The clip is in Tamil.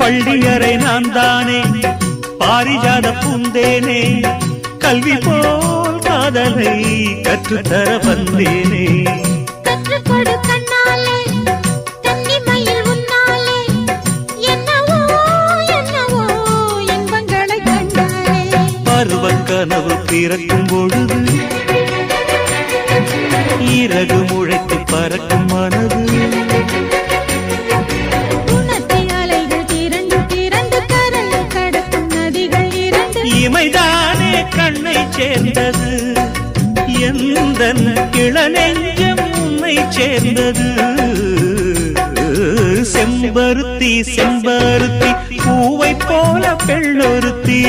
பள்ளியறை நான் தானே பாரிஜாத பூந்தேனே கல்வி போல் காதலை கற்றுத்தர வந்தேனே கற்றுக்கொடு கண்ணாலே தன்னிமையில் உன்னாலே என்னவோ என்னவோ இன்பங்களை கண்டாலே பருவக் கனவு பிறக்கும் பொழுது இறகு முளைத்து பறக்கும் மனது இமைதானே கண்ணை சேர்ந்தது எந்தன் இளநெஞ்சம் உன்னை சேர்ந்தது செம்பருத்தி செம்பருத்தி பூவை போல பெண்ணொருத்தி